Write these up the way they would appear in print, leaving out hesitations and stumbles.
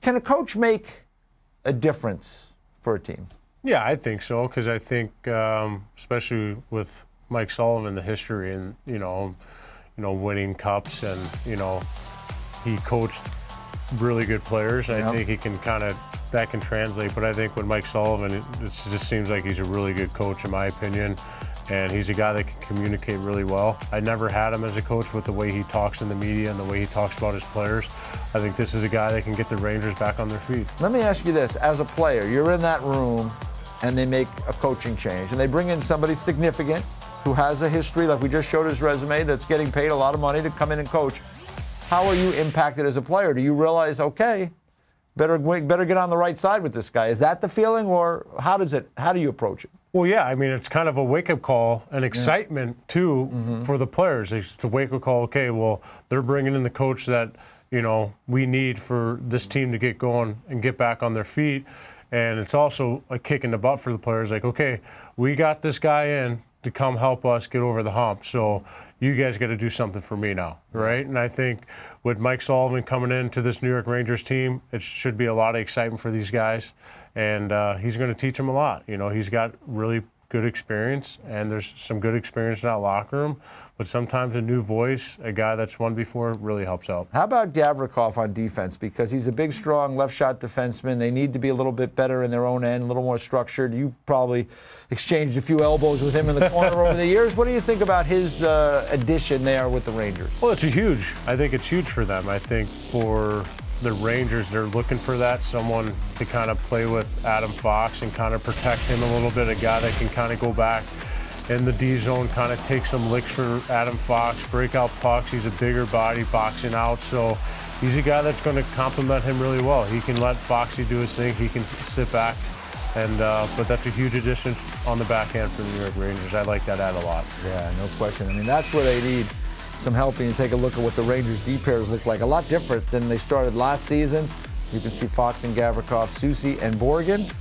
can a coach make a difference for a team? Yeah, I think so, because I think, especially with Mike Sullivan, the history and winning cups, and he coached really good players. I think he can that can translate. But I think with Mike Sullivan, it just seems like he's a really good coach, in my opinion, and he's a guy that can communicate really well. I never had him as a coach with the way he talks in the media and the way he talks about his players. I think this is a guy that can get the Rangers back on their feet. Let me ask you this: as a player, you're in that room, and they make a coaching change, and they bring in somebody significant who has a history, like we just showed his resume, that's getting paid a lot of money to come in and coach. How are you impacted as a player? Do you realize, okay, better get on the right side with this guy? Is that the feeling, or how do you approach it? Well, yeah, I mean, it's kind of a wake-up call and excitement, too, for the players. It's a wake-up call, okay, well, they're bringing in the coach that, we need for this team to get going and get back on their feet. And it's also a kick in the butt for the players, like, okay, we got this guy in to come help us get over the hump, so you guys got to do something for me now, right? And I think with Mike Sullivan coming into this New York Rangers team, it should be a lot of excitement for these guys, and he's going to teach them a lot. He's got really good experience, and there's some good experience in that locker room, but sometimes a new voice, a guy that's won before, really helps out. How about Gavrikov on defense? Because he's a big, strong left-shot defenseman. They need to be a little bit better in their own end, a little more structured. You probably exchanged a few elbows with him in the corner over the years. What do you think about his addition there with the Rangers? Well, I think it's huge for them. I think for the Rangers, they're looking for that, someone to kind of play with Adam Fox and kind of protect him a little bit, a guy that can kind of go back in the D zone, kind of take some licks for Adam Fox, break out pucks. He's a bigger body, boxing out, so he's a guy that's going to complement him really well. He can let Foxy do his thing. He can sit back, and but that's a huge addition on the backhand for the New York Rangers. I like that ad a lot. Yeah, no question. I mean, that's where they need some help. And you take a look at what the Rangers D pairs look like. A lot different than they started last season. You can see Fox and Gavrikov, Soucy and Borgen,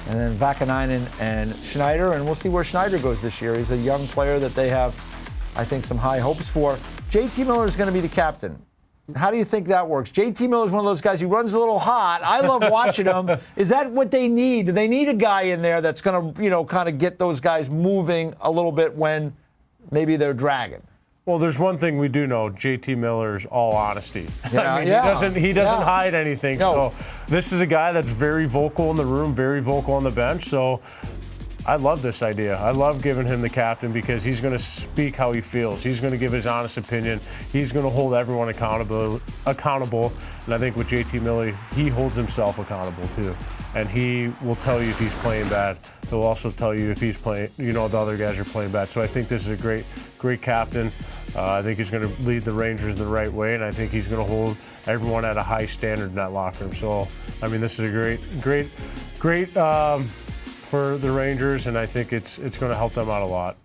and then Vakanainen and Schneider. And we'll see where Schneider goes this year. He's a young player that they have, I think, some high hopes for. JT Miller is going to be the captain. How do you think that works? JT Miller is one of those guys who runs a little hot. I love watching him. Is that what they need? Do they need a guy in there that's going to, kind of get those guys moving a little bit when maybe they're dragging? Well, there's one thing we do know: JT Miller is all honesty. Yeah, he doesn't hide anything. No. So this is a guy that's very vocal in the room, very vocal on the bench. So I love this idea. I love giving him the captain because he's going to speak how he feels. He's going to give his honest opinion. He's going to hold everyone accountable. And I think with JT Miller, he holds himself accountable too. And he will tell you if he's playing bad. He'll also tell you if he's playing, the other guys are playing bad. So I think this is a great captain. I think he's going to lead the Rangers the right way, and I think he's going to hold everyone at a high standard in that locker room. So, I mean, this is a great for the Rangers, and I think it's going to help them out a lot.